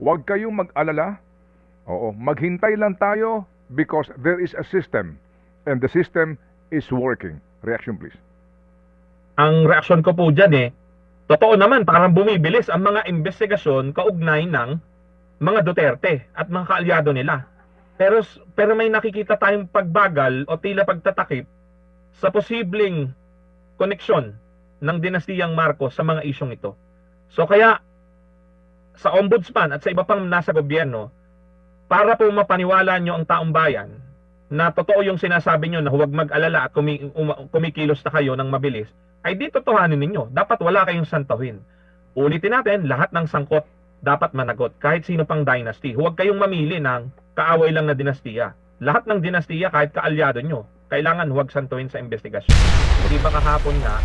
Huwag kayong mag-alala. Oo, maghintay lang tayo because there is a system and the system is working. Reaction please. Ang reaksyon ko po dyan totoo naman parang bumibilis ang mga investigasyon kaugnay ng mga Duterte at mga kaalyado nila. Pero may nakikita tayong pagbagal o tila pagtatakip sa posibleng koneksyon ng dinastiyang Marcos sa mga isyong ito. So kaya sa ombudsman at sa iba pang nasa gobyerno, para po mapaniwala nyo ang taong bayan na totoo yung sinasabi nyo na huwag mag-alala at kumikilos na kayo ng mabilis, ay di totohanin ninyo. Dapat wala kayong santuhin. Ulitin natin, lahat ng sangkot dapat managot, kahit sino pang dynasty. Huwag kayong mamili ng kaaway lang na dinastiya. Lahat ng dinastiya, kahit kaalyado nyo, kailangan huwag santuhin sa investigasyon. Di ba kahapon na,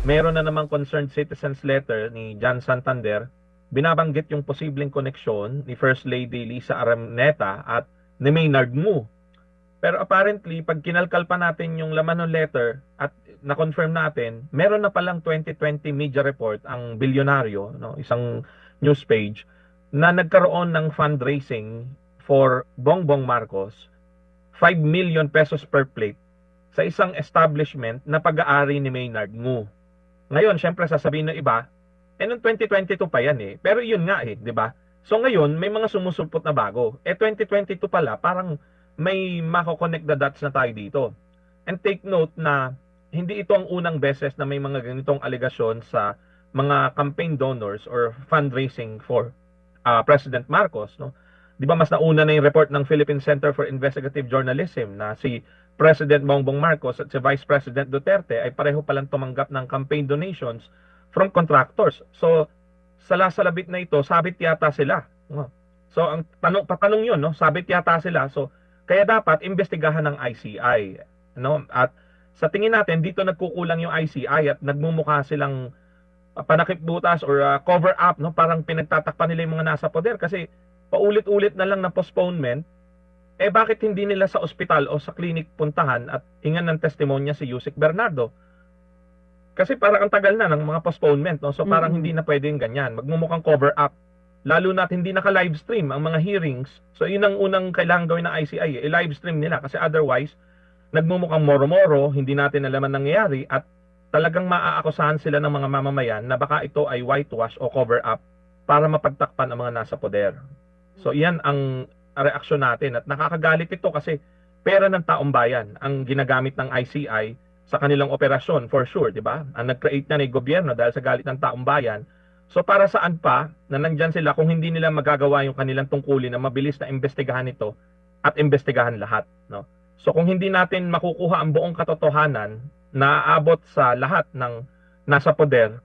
meron na namang concerned citizens letter ni John Santander, binabanggit yung posibleng koneksyon ni First Lady Lisa Araneta at ni Maynard Ngu. Pero apparently, pag kinalkal pa natin yung laman ng letter at na-confirm natin, meron na palang 2020 media report ang bilyonaryo, no, isang news page, na nagkaroon ng fundraising for Bongbong Marcos, 5 million pesos per plate sa isang establishment na pag-aari ni Maynard Ngu. Ngayon, syempre sasabihin ng iba, noong 2022 pa yan Pero yun nga di ba? So ngayon, may mga sumusulpot na bago. 2022 pala, parang may mako-connect the dots na tayo dito. And take note na hindi ito ang unang beses na may mga ganitong alegasyon sa mga campaign donors or fundraising for President Marcos, no? 'Di ba mas nauna na yung report ng Philippine Center for Investigative Journalism na si President Bongbong Marcos at si Vice President Duterte ay pareho palang tumanggap ng campaign donations from contractors. So sa salabit na ito, sabit yata sila. So ang patanong 'yon, no? Sabit yata sila. So kaya dapat imbestigahan ng ICI, no? At sa tingin natin dito nagkukulang yung ICI at nagmumukha silang panakipbutas or cover up, no? Parang pinagtatakpan nila yung mga nasa poder kasi paulit-ulit na lang na postponement. Bakit hindi nila sa ospital o sa clinic puntahan at hingan ng testimonya si Yusek Bernardo? Kasi parang ang tagal na ng mga postponement, no? So parang hindi na pwedeng ganyan. Magmumukhang cover up. Lalo na hindi naka-live stream ang mga hearings. So yun ang unang kailangan gawin ng ICI, i-live stream nila kasi otherwise nagmumukhang moro-moro, hindi natin alam ang nangyayari at talagang maaakusahan sila ng mga mamamayan na baka ito ay whitewash o cover up para mapagtakpan ang mga nasa poder. So iyan ang reaksyon natin at nakakagalit ito kasi pera ng taong bayan ang ginagamit ng ICI sa kanilang operasyon for sure, di ba? Ang nag-create na ng gobyerno dahil sa galit ng taong bayan. So para saan pa na nandyan sila kung hindi nila magagawa yung kanilang tungkulin na mabilis na imbestigahan ito at imbestigahan lahat, no? So kung hindi natin makukuha ang buong katotohanan na aabot sa lahat ng nasa poder,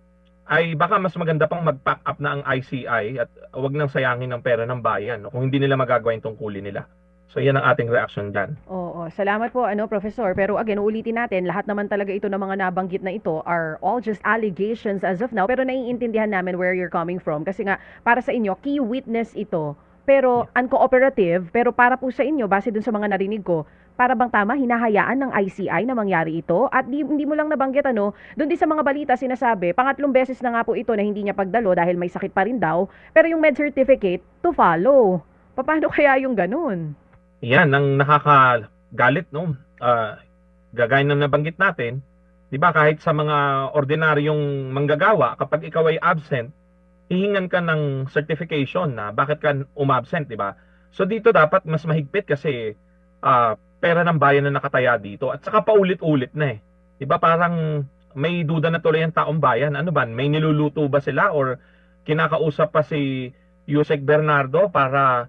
ay baka mas maganda pang mag-pack up na ang ICI at wag nang sayangin ng pera ng bayan, no? Kung hindi nila magagawa yung tungkulin nila. So yan ang ating reaction dyan. Oo, salamat po Professor. Pero again, uulitin natin, lahat naman talaga ito ng mga nabanggit na ito are all just allegations as of now. Pero naiintindihan namin where you're coming from. Kasi nga, para sa inyo, key witness ito. Pero uncooperative, pero para po sa inyo, base dun sa mga narinig ko, para bang tama, hinahayaan ng ICI na mangyari ito? At hindi mo lang nabanggit doon din sa mga balita sinasabi, pangatlong beses na nga po ito na hindi niya pagdalo dahil may sakit pa rin daw, pero yung med certificate to follow. Paano kaya yung ganun? Yan ang nakakagalit, no? Gagaya ng nabanggit natin, 'di ba, kahit sa mga ordinaryong manggagawa, kapag ikaw ay absent, hihingan ka ng certification na bakit ka umabsent, 'di ba? So dito dapat mas mahigpit kasi pera ng bayan na nakataya dito at saka paulit-ulit na 'Di ba, parang may duda na tuloy ang taong bayan. Ano ba? May niluluto ba sila or kinakausap pa si Yusek Bernardo para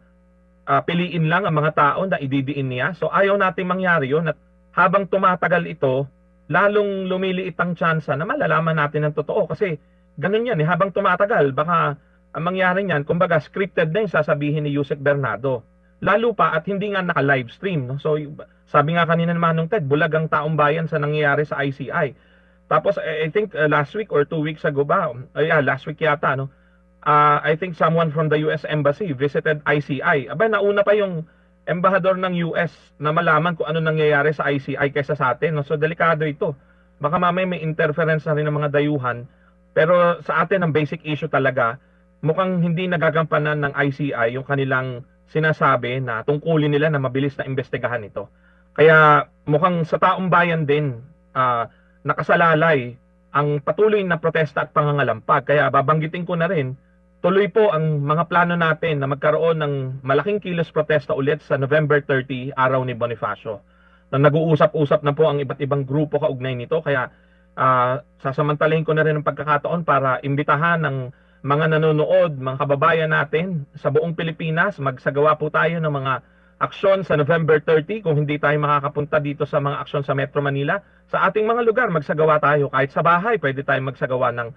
piliin lang ang mga tao na ididiin niya? So ayaw nating mangyari yun at habang tumatagal ito, lalong lumiliit ang tsansa na malalaman natin ang totoo kasi ganun yan habang tumatagal, baka ang mangyari niyan, kumbaga scripted na yung sasabihin ni Yusek Bernardo. Lalo pa at hindi nga naka-live stream, no? So sabi nga kanina naman nung Ted, bulag ang taong bayan sa nangyayari sa ICI. Tapos I think last week or 2 weeks ago ba, last week yata, no? I think someone from the US Embassy visited ICI. Aba, nauna pa yung embahador ng US na malaman kung ano nangyayari sa ICI kaysa sa atin, no? So delikado ito. Baka mamaya may interference na rin ng mga dayuhan. Pero sa atin ang basic issue talaga mukhang hindi nagagampanan ng ICI yung kanilang sinasabi na tungkulin nila na mabilis na imbestigahan ito. Kaya mukhang sa taong bayan din nakasalalay ang patuloy na protesta at pangangalampag. Kaya babanggitin ko na rin, tuloy po ang mga plano natin na magkaroon ng malaking kilos protesta ulit sa November 30, araw ni Bonifacio. Na nag-uusap-usap na po ang iba't ibang grupo kaugnay nito. Kaya sasamantalahin ko na rin ang pagkakataon para imbitahan ng mga nanonood, mga kababayan natin sa buong Pilipinas. Magsagawa po tayo ng mga aksyon sa November 30. Kung hindi tayo makakapunta dito sa mga aksyon sa Metro Manila, sa ating mga lugar magsagawa tayo. Kahit sa bahay, pwede tayong magsagawa ng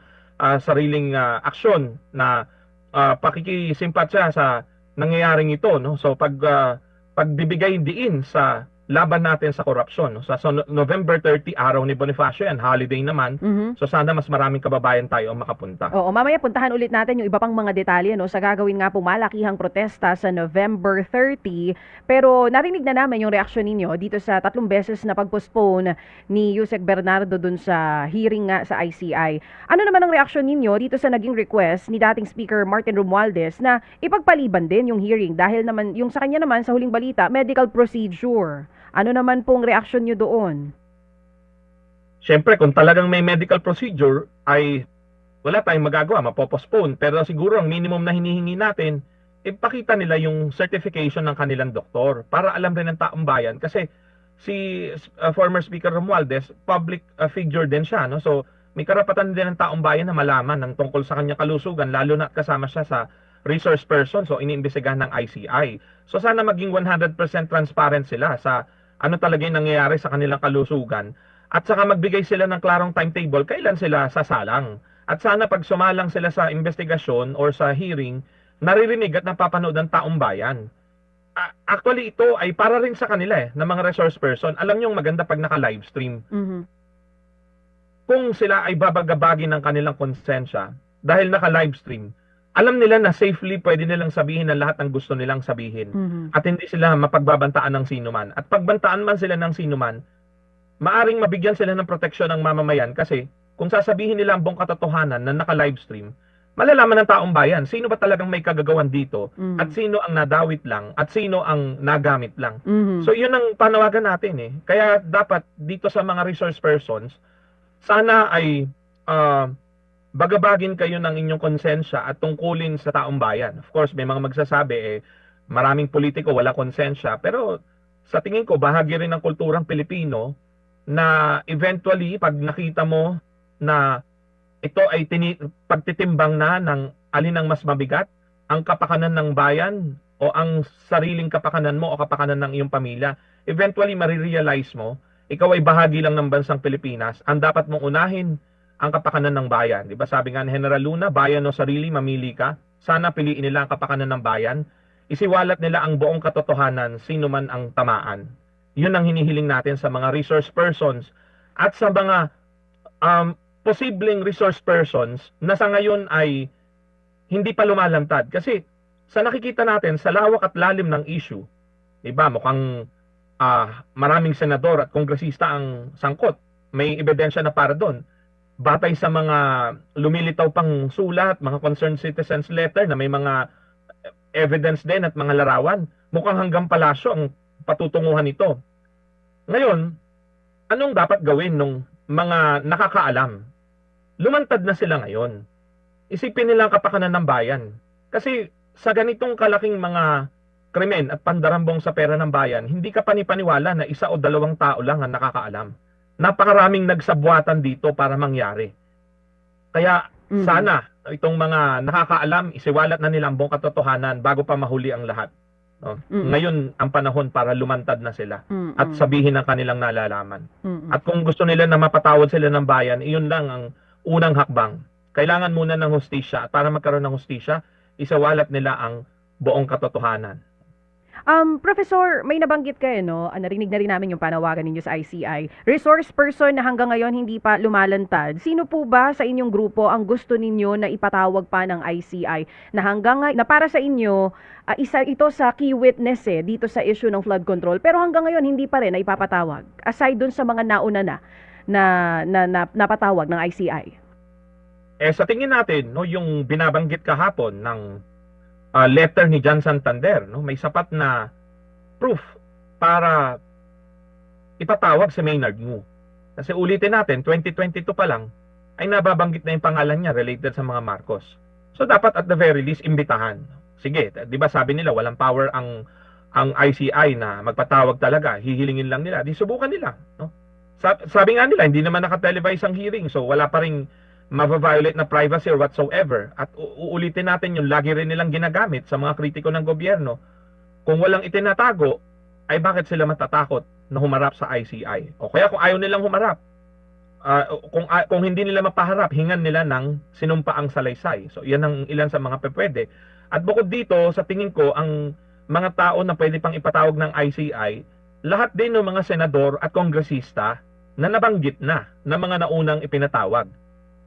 sariling aksyon na pakikisimpatya sa nangyayaring ito, no? So pagbibigay diin sa laban natin sa korupsyon, no? Sa November 30, araw ni Bonifacio, and holiday naman. So sana mas maraming kababayan tayo ang makapunta. Oo, mamaya puntahan ulit natin yung iba pang mga detalye, no, sa gagawin nga po malakihang protesta sa November 30. Pero narinig na namin yung reaksyon ninyo dito sa 3 beses na pag-postpone ni Yusek Bernardo dun sa hearing nga sa ICI. Ano naman ang reaksyon ninyo dito sa naging request ni dating Speaker Martin Romualdez na ipagpaliban din yung hearing dahil naman yung sa kanya naman sa huling balita, medical procedure. Ano naman pong reaksyon nyo doon? Siyempre, kung talagang may medical procedure, ay wala tayong magagawa, mapopostpone. Pero siguro ang minimum na hinihingi natin, ipakita nila yung certification ng kanilang doktor para alam rin ng taong bayan. Kasi si former Speaker Romualdez, public figure din siya, no? So may karapatan din ng taong bayan na malaman ng tungkol sa kanyang kalusugan, lalo na kasama siya sa resource person, so iniimbestigahan ng ICI. So sana maging 100% transparent sila sa ano talaga yung nangyayari sa kanilang kalusugan. At saka magbigay sila ng klarong timetable kailan sila sasalang. At sana pag sumalang sila sa investigasyon or sa hearing, naririnig at napapanood ng taong bayan. Actually, ito ay para rin sa kanila ng mga resource person. Alam niyo maganda pag naka-livestream. Kung sila ay babagabagi ng kanilang konsensya dahil naka-livestream, alam nila na safely pwede nilang sabihin ang lahat ng gusto nilang sabihin. At hindi sila mapagbabantaan ng sinuman. At pagbantaan man sila ng sinuman, maaring mabigyan sila ng proteksyon ng mamamayan kasi kung sasabihin nila ang buong katotohanan na naka-livestream, malalaman ng taong bayan sino ba talagang may kagagawan dito at sino ang nadawit lang at sino ang nagamit lang. So yun ang panawagan natin eh. Kaya dapat dito sa mga resource persons, sana ay bagabagin kayo ng inyong konsensya at tungkulin sa taong bayan. Of course, may mga magsasabi maraming politiko wala konsensya, pero sa tingin ko bahagi rin ng kulturang Pilipino na eventually pag nakita mo na ito ay pagtitimbang na ng alin ang mas mabigat, ang kapakanan ng bayan o ang sariling kapakanan mo o kapakanan ng iyong pamilya, eventually marirealize mo, ikaw ay bahagi lang ng bansang Pilipinas, ang dapat mong unahin ang kapakanan ng bayan. Di ba sabi nga ni General Luna, bayan o sarili, mamili ka. Sana piliin nila ang kapakanan ng bayan. Isiwalat nila ang buong katotohanan, sino man ang tamaan. Yun ang hinihiling natin sa mga resource persons at sa mga posibleng resource persons na sa ngayon ay hindi pa lumalantad. Kasi sa nakikita natin, sa lawak at lalim ng issue, di ba, mukhang maraming senador at kongresista ang sangkot. May ebidensya na para doon. Batay sa mga lumilitaw pang sulat, mga concerned citizens letter na may mga evidence din at mga larawan, mukhang hanggang palasyo ang patutunguhan nito. Ngayon, anong dapat gawin ng mga nakakaalam? Lumantad na sila ngayon. Isipin nila ang kapakanan ng bayan. Kasi sa ganitong kalaking mga krimen at pandarambong sa pera ng bayan, hindi ka panipaniwala na 1 o 2 tao lang ang nakakaalam. Napakaraming nagsabwatan dito para mangyari. Kaya sana itong mga nakakaalam, isiwalat na nila ang buong katotohanan bago pa mahuli ang lahat. No? Ngayon ang panahon para lumantad na sila at sabihin ang kanilang nalalaman. At kung gusto nila na mapatawad sila ng bayan, iyon lang ang unang hakbang. Kailangan muna ng hustisya at para magkaroon ng hustisya, isawalat nila ang buong katotohanan. Professor, may nabanggit kayo, no? Narinig na rin namin yung panawagan ninyo sa ICI. Resource person na hanggang ngayon hindi pa lumalantad. Sino po ba sa inyong grupo ang gusto ninyo na ipatawag pa ng ICI na hanggang na para sa inyo, isa ito sa key witness dito sa issue ng flood control, pero hanggang ngayon hindi pa rin na ipapatawag aside dun sa mga nauna na napatawag ng ICI? Sa tingin natin, no, yung binabanggit kahapon ng letter ni John Santander, no, may sapat na proof para ipatawag si Maynard Ngu. Kasi ulitin natin, 2022 pa lang, ay nababanggit na yung pangalan niya related sa mga Marcos. So dapat at the very least, imbitahan. Sige, di ba sabi nila, walang power ang ICI na magpatawag talaga, hihilingin lang nila. Di subukan nila. No? Sabi nga nila, hindi naman nakatelevise ang hearing, so wala pa rin ma-violate na privacy or whatsoever. At uulitin natin yung lagi rin nilang ginagamit sa mga kritiko ng gobyerno. Kung walang itinatago, ay bakit sila matatakot na humarap sa ICI? O kaya kung ayaw nilang humarap, kung hindi nila mapaharap, hingan nila ng sinumpaang salaysay. So yan ang ilan sa mga pwede. At bukod dito, sa tingin ko, ang mga tao na pwede pang ipatawag ng ICI, lahat din ng mga senador at kongresista na nabanggit na mga naunang ipinatawag.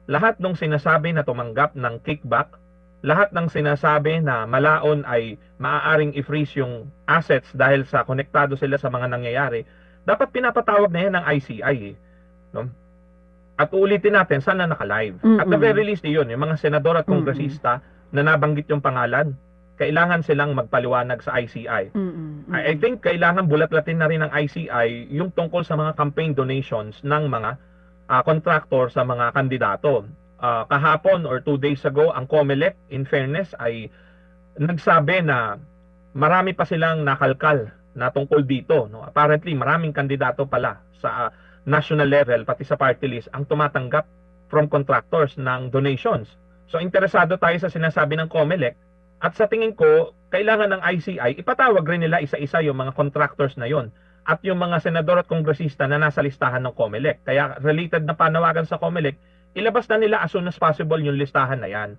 Lahat ng sinasabi na tumanggap ng kickback, lahat ng sinasabi na malaon ay maaaring i-freeze yung assets dahil sa konektado sila sa mga nangyayari, dapat pinapatawag na yan ng ICI. No? At ulitin natin, sana naka-live. At the very least, yun, yung mga senador at kongresista na nabanggit yung pangalan, kailangan silang magpaliwanag sa ICI. I think kailangan bulat-latin na rin ng ICI yung tungkol sa mga campaign donations ng mga contractor sa mga kandidato. Kahapon or 2 days ago, ang COMELEC, in fairness, ay nagsabi na marami pa silang nakalkal na tungkol dito. No? Apparently, maraming kandidato pala sa national level, pati sa party list, ang tumatanggap from contractors ng donations. So, interesado tayo sa sinasabi ng COMELEC. At sa tingin ko, kailangan ng ICI, ipatawag rin nila isa-isa yung mga contractors na yon at yung mga senador at kongresista na nasa listahan ng COMELEC. Kaya related na panawagan sa COMELEC, ilabas na nila as soon as possible yung listahan na yan.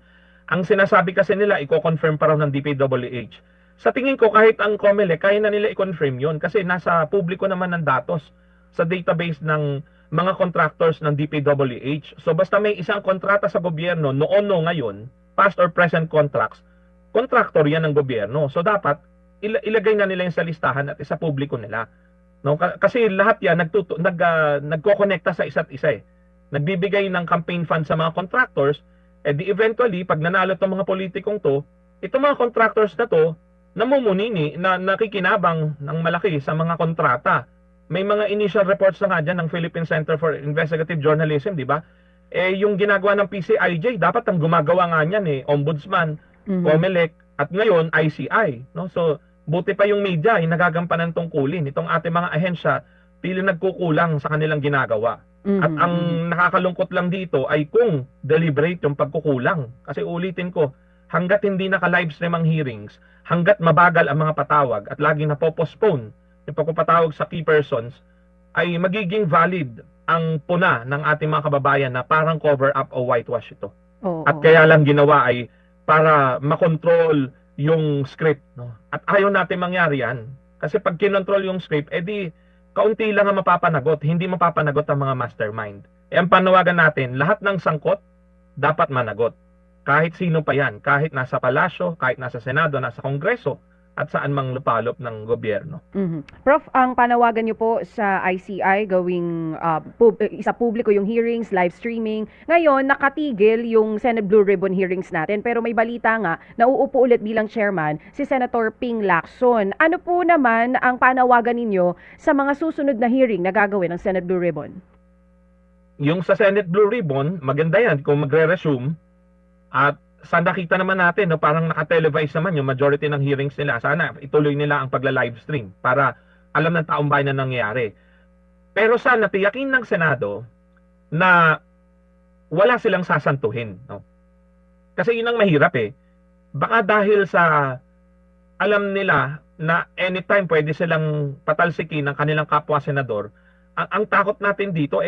Ang sinasabi kasi nila, i-confirm pa raw ng DPWH. Sa tingin ko, kahit ang COMELEC, kaya na nila i-confirm yun kasi nasa publiko naman ng datos sa database ng mga contractors ng DPWH. So basta may isang kontrata sa gobyerno, noon o ngayon, past or present contracts, contractor yan ng gobyerno. So dapat, ilagay na nila yung sa listahan at isa publiko nila. No, kasi lahat yan nagko-connecta sa isa't isa eh. Nagbibigay ng campaign fund sa mga contractors, di eventually pag nanalo tong mga politikong to, itong mga contractors na to namumunini na nakikinabang ng malaki sa mga kontrata. May mga initial reports na nga dyan ng Philippine Center for Investigative Journalism, di ba? Yung ginagawa ng PCIJ, dapat ang gumagawa nga niyan Ombudsman, COMELEC, at ngayon ICI, no? So buti pa yung media ay nagagampanan tungkulin. Itong ating mga ahensya, tila nagkukulang sa kanilang ginagawa. At ang nakakalungkot lang dito ay kung deliberate yung pagkukulang. Kasi ulitin ko, hanggat hindi naka-livestream ang hearings, hanggat mabagal ang mga patawag at laging napopostpone yung pagpapatawag sa key persons, ay magiging valid ang puna ng ating mga kababayan na parang cover up o whitewash ito. At kaya lang ginawa ay para makontrol yung script, no? At ayaw natin mangyari yan. Kasi pag kinontrol yung script, edi kaunti lang ang mapapanagot, hindi mapapanagot ang mga mastermind. Ang panawagan natin, lahat ng sangkot dapat managot. Kahit sino pa yan, kahit nasa palasyo, kahit nasa Senado, nasa Kongreso, at saan mang lupalop ng gobyerno. Prof, ang panawagan niyo po sa ICI gawing isa publiko yung hearings, live streaming. Ngayon, nakatigil yung Senate Blue Ribbon hearings natin, pero may balita nga na uupo ulit bilang chairman si Senator Ping Lacson. Ano po naman ang panawagan ninyo sa mga susunod na hearing na gagawin ng Senate Blue Ribbon? Yung sa Senate Blue Ribbon, maganda yan kung magre-resume at sa nakita naman natin, no, parang naka-televise naman yung majority ng hearings nila. Sana ituloy nila ang pagla-livestream para alam ng taong bayan na nangyayari. Pero sana tiyakin ng Senado na wala silang sasantuhin. No? Kasi yun ang mahirap eh. Baka dahil sa alam nila na anytime pwede silang patalsikin ng kanilang kapwa senador, ang takot natin dito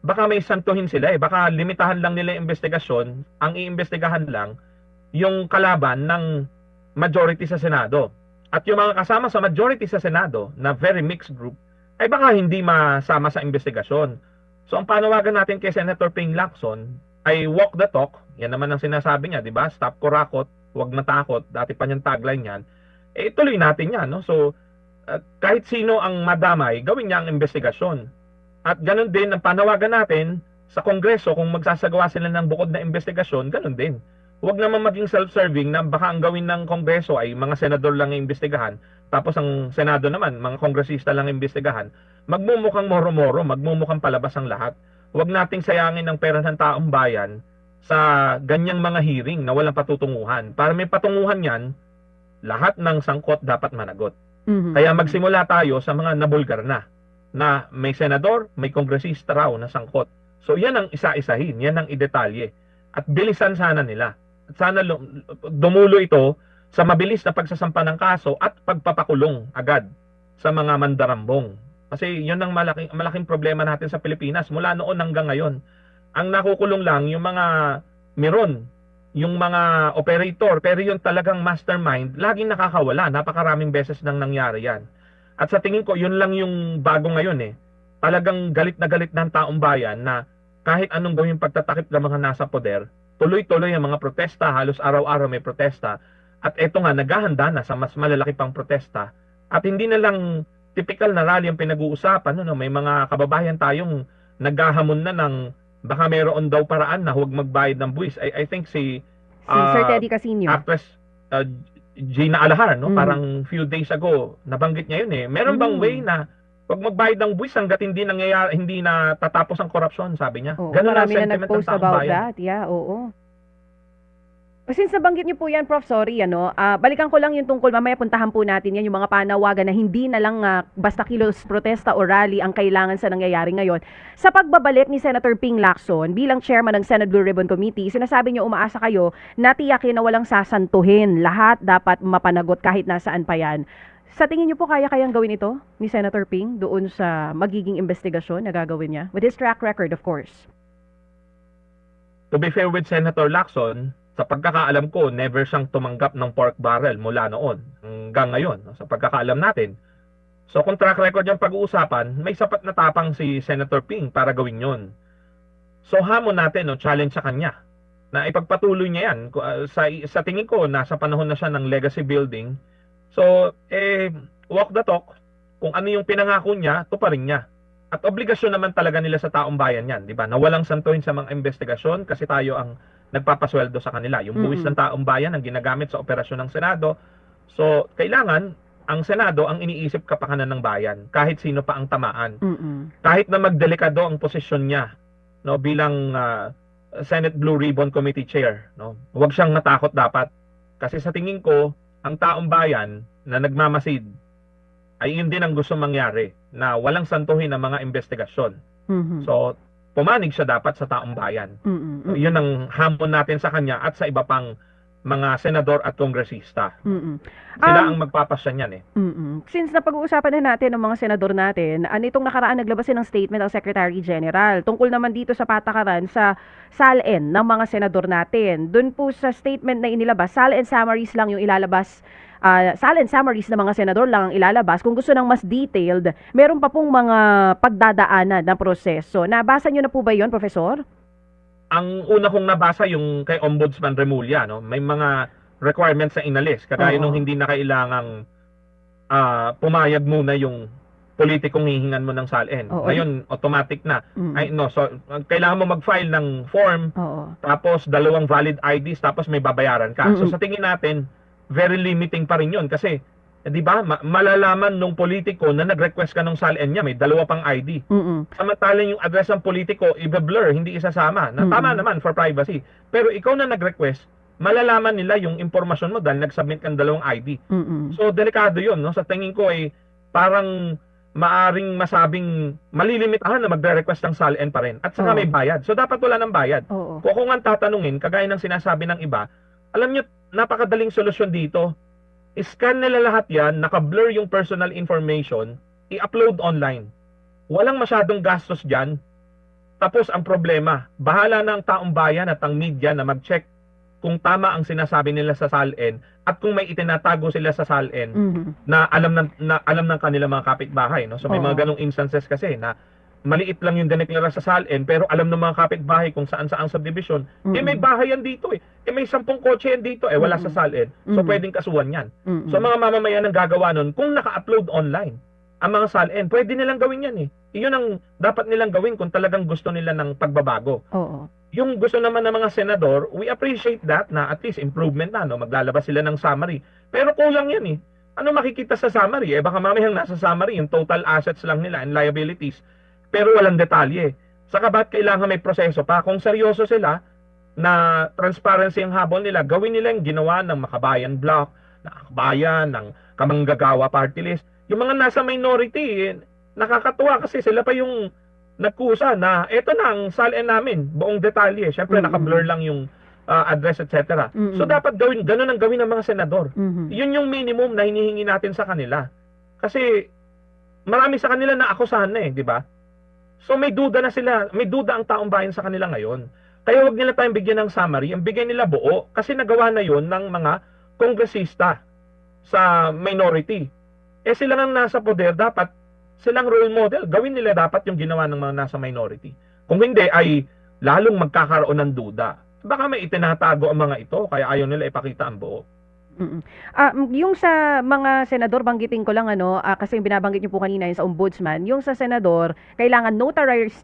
baka may santuhin sila baka limitahan lang nila yung investigasyon, ang iimbestigahan lang yung kalaban ng majority sa Senado. At yung mga kasama sa majority sa Senado na very mixed group ay baka hindi masama sa investigasyon. So ang panawagan natin kay Senator Ping Lacson ay walk the talk. Yan naman ang sinasabi niya, di ba? Stop kurakot, huwag matakot. Dati pa niyang tagline yan. Ituloy natin yan, no? So kahit sino ang madamay, gawin niya ang investigasyon. At ganun din ang panawagan natin sa Kongreso, kung magsasagawa sila ng bukod na investigasyon, ganun din. Huwag naman maging self-serving na baka ang gawin ng Kongreso ay mga senador lang ang imbestigahan, tapos ang Senado naman, mga kongresista lang ang imbestigahan. Magmumukhang moro-moro, magmumukhang palabas ang lahat. Huwag nating sayangin ang pera ng taong bayan sa ganyang mga hearing na walang patutunguhan. Para may patunguhan yan, lahat ng sangkot dapat managot. Mhm. Kaya magsimula tayo sa mga nabulgar na may senador, may kongresista raw na sangkot. So yan ang isa-isahin, yan ang idetalye. At bilisan sana nila. At sana dumulo ito sa mabilis na pagsasampa ng kaso at pagpapakulong agad sa mga mandarambong. Kasi yun ang malaking problema natin sa Pilipinas mula noon hanggang ngayon. Ang nakukulong lang yung mga meron, yung mga operator, pero yung talagang mastermind, laging nakakawala. Napakaraming beses nang nangyari yan. At sa tingin ko, yun lang yung bago ngayon eh. Talagang galit na galit ng taong bayan na kahit anong gawing pagtatakip ng mga nasa poder, tuloy-tuloy ang mga protesta, halos araw-araw may protesta. At eto nga, naghahanda na sa mas malalaki pang protesta. At hindi na lang typical na rally ang pinag-uusapan. No? May mga kababayan tayong naghahamon na ng baka mayroon daw paraan na huwag magbayad ng buwis. I think si Sir Teddy Casino. actress Gina Alahar, no? Mm. Parang few days ago, nabanggit niya yun eh. Meron bang way na huwag magbayad ng buwis hanggat hindi nangyayari, hindi na tatapos ang korupsyon, sabi niya. Oo, Ganun ang marami na sentiment ng nag-post taong about bayan. that. Yeah, oo. Since nabanggit niyo po yan, Prof, sorry, balikan ko lang yung tungkol, mamaya puntahan po natin yan, yung mga panawagan na hindi na lang basta kilos protesta o rally ang kailangan sa nangyayari ngayon. Sa pagbabalik ni Senator Ping Lacson bilang chairman ng Senate Blue Ribbon Committee, sinasabi niyo umaasa kayo na tiyakin na walang sasantuhin. Lahat dapat mapanagot kahit nasaan pa yan. Sa tingin niyo po kayang gawin ito ni Senator Ping doon sa magiging investigasyon na gagawin niya? With his track record, of course. To be fair with Senator Lacson, sa pagkakaalam ko, never siyang tumanggap ng pork barrel mula noon hanggang ngayon, no, sa pagkakaalam natin. So kung track record yung pag-uusapan, may sapat na tapang si Senator Ping para gawin yon. So hamon natin, no, challenge sa kanya na ipagpatuloy niya yan. Sa tingin ko, nasa panahon na siya ng legacy building. So, walk the talk. Kung ano yung pinangako niya, tuparin niya. At obligasyon naman talaga nila sa taong bayan yan, di ba? Na walang santuhin sa mga investigasyon kasi tayo ang nagpapasweldo sa kanila. Yung buwis ng taong bayan ang ginagamit sa operasyon ng Senado. So, kailangan ang Senado ang iniisip kapakanan ng bayan, kahit sino pa ang tamaan. Kahit na magdelikado ang posisyon niya, no, bilang Senate Blue Ribbon Committee Chair, no. Huwag siyang matakot dapat. Kasi sa tingin ko, ang taong bayan na nagmamasid ay yun din ang gusto mangyari, na walang santuhin ang mga investigasyon. So, pumanig siya dapat sa taong bayan. Yun ang hamon natin sa kanya at sa iba pang mga senador at kongresista. Sila ang magpapasya niyan eh. Since napag-uusapan na natin ng mga senador natin, nitong nakaraan naglabas din ng statement ang Secretary General tungkol naman dito sa patakaran sa SALN ng mga senador natin. Doon po sa statement na inilabas, SALN summaries lang yung ilalabas. SALN summaries ng mga senador lang ang ilalabas. Kung gusto ng mas detailed, meron pa pong mga pagdadaanan na proseso. Nabasa nyo na po ba yon, Professor? Ang una kong nabasa yung kay Ombudsman Remulla, no? May mga requirements na inalis. Kagaya nung hindi na kailangang pumayag muna yung politikong hihingan mo ng SALN. Ngayon, automatic na. So, kailangan mo mag-file ng form, tapos 2 valid IDs, tapos may babayaran ka. So, sa tingin natin, very limiting pa rin yun. Kasi, di ba, malalaman nung politiko na nag-request ka ng SALN niya, may 2 pang ID. Samantalang yung address ng politiko, i-blur, hindi isasama. Tama naman for privacy. Pero ikaw na nag-request, malalaman nila yung impormasyon mo dahil nag-submit kang 2 ID. So, delikado yun. No? Sa tingin ko ay parang maaring masabing malilimitahan na magre-request ng SALN pa rin. At saka may bayad. So, dapat wala ng bayad. Kung ang tatanungin, kagaya ng sinasabi ng iba, alam nyo, napakadaling solusyon dito. I-scan nila lahat yan, naka-blur yung personal information, i-upload online. Walang masyadong gastos dyan. Tapos ang problema, bahala na ang taong bayan at ang media na mag-check kung tama ang sinasabi nila sa SALN at kung may itinatago sila sa SALN na alam ng kanilang mga kapitbahay. No? So may mga ganong instances kasi na maliit lang yung dineklara sa SALN pero alam ng mga kapitbahay kung saan-saang subdivision. May bahay yan dito eh. May 10 kotse yan dito eh. Wala sa SALN. So pwedeng kasuhan yan. So mga mamamayan ang gagawa nun kung naka-upload online ang mga SALN. Pwede nilang gawin yan eh. Iyon ang dapat nilang gawin kung talagang gusto nila ng pagbabago. Oo. Yung gusto naman ng mga senador, we appreciate that na at least improvement na, no? Maglalabas sila ng summary. Pero kulang yan eh. Ano makikita sa summary? Baka mamayang nasa summary, yung total assets lang nila and liabilities. Pero walang detalye. Saka bakit kailangan may proseso pa? Kung seryoso sila na transparency ang habol nila, gawin nila yung ginawa ng Makabayan Block, ng Akbayan, ng Kamanggagawa Party List. Yung mga nasa minority, nakakatuwa kasi sila pa yung nagkusa na eto na ang salin namin, buong detalye. Syempre naka-blur lang yung address, etc. So dapat ganun ang gawin ng mga senador. Yun yung minimum na hinihingi natin sa kanila. Kasi marami sa kanila na akusahan na di ba? So may duda na sila, may duda ang taong bayan sa kanila ngayon. Kaya wag nila tayong bigyan ng summary, ang bigyan nila buo kasi nagawa na yun ng mga kongresista sa minority. Sila nga nasa poder, dapat silang role model. Gawin nila dapat yung ginawa ng mga nasa minority. Kung hindi, ay lalong magkakaroon ng duda. Baka may itinatago ang mga ito, kaya ayaw nila ipakita ang buo. Yung sa mga senador, banggitin ko lang kasi yung binabanggit niyo po kanina yung sa ombudsman, yung sa senador, kailangan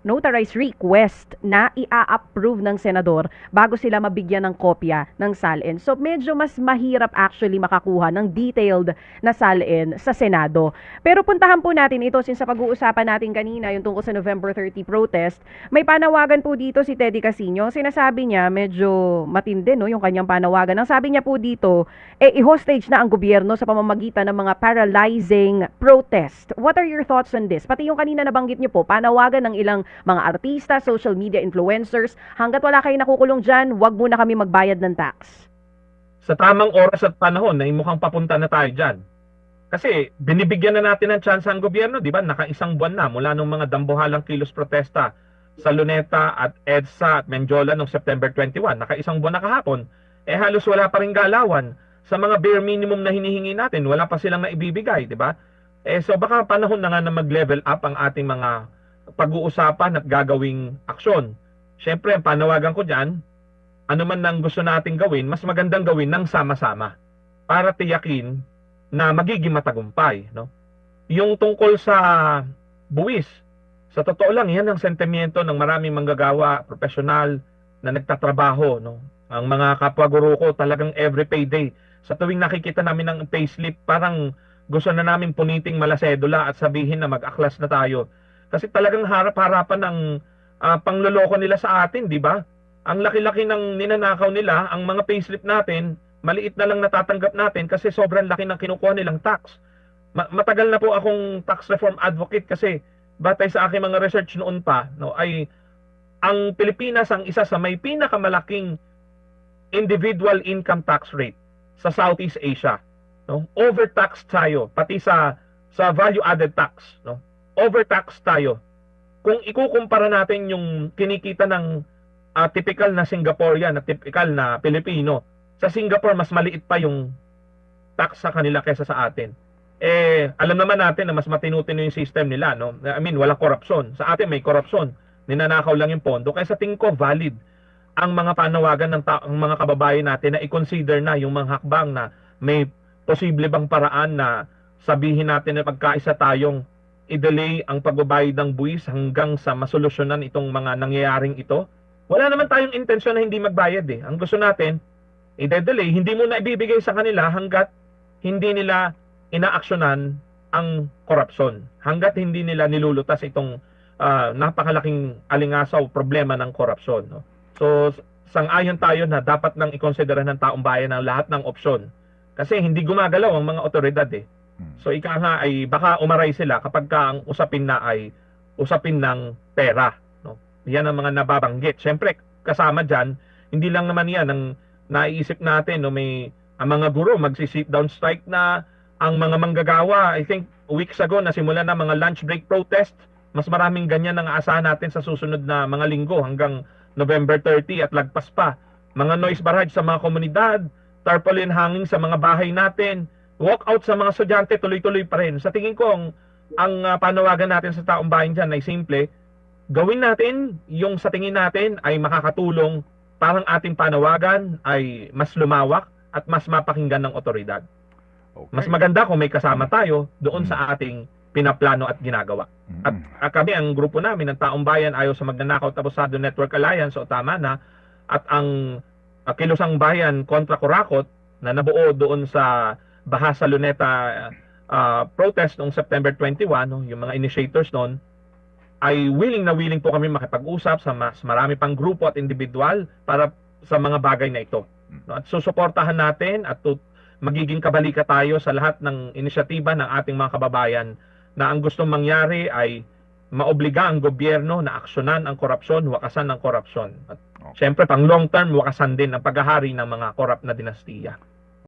notarized request na i-approve ng senador bago sila mabigyan ng kopya ng salin. So medyo mas mahirap actually makakuha ng detailed na salin sa Senado. Pero puntahan po natin ito since sa pag-uusapan natin kanina yung tungkol sa November 30 protest, may panawagan po dito si Teddy Casino. Sinasabi niya medyo matindi yung kanyang panawagan. Ang sabi niya po dito, i-hostage na ang gobyerno sa pamamagitan ng mga paralyzing protest. What are your thoughts on this? Pati yung kanina nabanggit niyo po, panawagan ng ilang mga artista, social media influencers, hanggat wala kayo nakukulong dyan, wag muna kami magbayad ng tax. Sa tamang oras at panahon, na mukhang papunta na tayo dyan. Kasi binibigyan na natin ng chance ang gobyerno, di ba? Naka-isang buwan na mula nung mga dambuhalang kilos protesta sa Luneta at EDSA at Mendiola noong September 21. Naka-isang buwan na kahapon. Halos wala pa rin galawan. Sa mga bare minimum na hinihingi natin, wala pa silang naibibigay, di ba? So baka panahon na nga na mag-level up ang ating mga pag-uusapan at gagawing aksyon. Siyempre, ang panawagan ko dyan, ano man nang gusto nating gawin, mas magandang gawin ng sama-sama para tiyakin na magiging matagumpay, no? Yung tungkol sa buwis, sa totoo lang, yan ang sentimiento ng maraming manggagawa, profesional na nagtatrabaho, no? Ang mga kapwa-guro ko talagang every payday. Sa tuwing nakikita namin ng payslip, parang gusto na namin puniting malasedula at sabihin na mag-aklas na tayo. Kasi talagang harap-harapan ng pangloloko nila sa atin, di ba? Ang laki-laki ng ninanakaw nila, ang mga payslip natin, maliit na lang natatanggap natin kasi sobrang laki ng kinukuha nilang tax. Matagal na po akong tax reform advocate kasi batay sa aking mga research noon pa, no, ay ang Pilipinas ang isa sa may pinakamalaking individual income tax rate sa Southeast Asia, no? Overtaxed tayo pati sa value added tax, no? Overtaxed tayo. Kung ikukumpara natin yung kinikita ng typical na Singaporean at typical na Pilipino, sa Singapore mas maliit pa yung tax sa kanila kaysa sa atin. Alam naman natin na mas matinutino yung system nila, no? I mean, walang korupsyon. Sa atin may korupsyon. Ninanakaw lang yung pondo. Kaya sa tingin ko valid ang mga panawagan ng mga kababayan natin na i-consider na yung mga hakbang na may posible bang paraan na sabihin natin na pagkaisa tayong i-delay ang pagbabayad ng buwis hanggang sa masolusyonan itong mga nangyayaring ito. Wala naman tayong intensyon na hindi magbayad Ang gusto natin, i-delay, hindi mo na ibibigay sa kanila hanggat hindi nila inaaksyonan ang korupsyon. Hanggat hindi nila nilulutas itong napakalaking alingasaw problema ng korupsyon, no? So, sang-ayon tayo na dapat nang ikonsidera ng taong bayan ang lahat ng opsyon. Kasi hindi gumagalaw ang mga otoridad So, ika nga ay baka umaray sila kapag ang usapin na ay usapin ng pera, no? Yan ang mga nababanggit. Siyempre, kasama dyan, hindi lang naman yan ang naiisip natin, no? May ang mga guro magsi-sit down strike na, ang mga manggagawa, I think weeks ago nasimula na mga lunch break protest. Mas maraming ganyan ang aasahan natin sa susunod na mga linggo hanggang November 30 at lagpas pa. Mga noise barrage sa mga komunidad, tarpaulin hanging sa mga bahay natin, walkout sa mga estudyante, tuloy-tuloy pa rin. Sa tingin ko, ang panawagan natin sa taong bayan dyan ay simple, gawin natin yung sa tingin natin ay makakatulong parang ating panawagan ay mas lumawak at mas mapakinggan ng otoridad. Okay. Mas maganda kung may kasama tayo doon sa ating pinaplano at ginagawa. At kami, ang grupo namin ng Taong Bayan Ayaw sa Magnanakaw Tabusado Network Alliance o tama na, at ang Kilusang Bayan kontra Kurakot na nabuo doon sa Bahasa Luneta protest noong September 21, no, yung mga initiators noon, ay willing na willing po kami makipag-usap sa mas marami pang grupo at individual para sa mga bagay na ito. No, at susuportahan natin at magiging kabalika tayo sa lahat ng inisyatiba ng ating mga kababayan na ang gustong mangyari ay maobliga ang gobyerno na aksyonan ang korupsyon, wakasan ang korupsyon. At syempre, pang long term, wakasan din ang paghahari ng mga korap na dinastiya.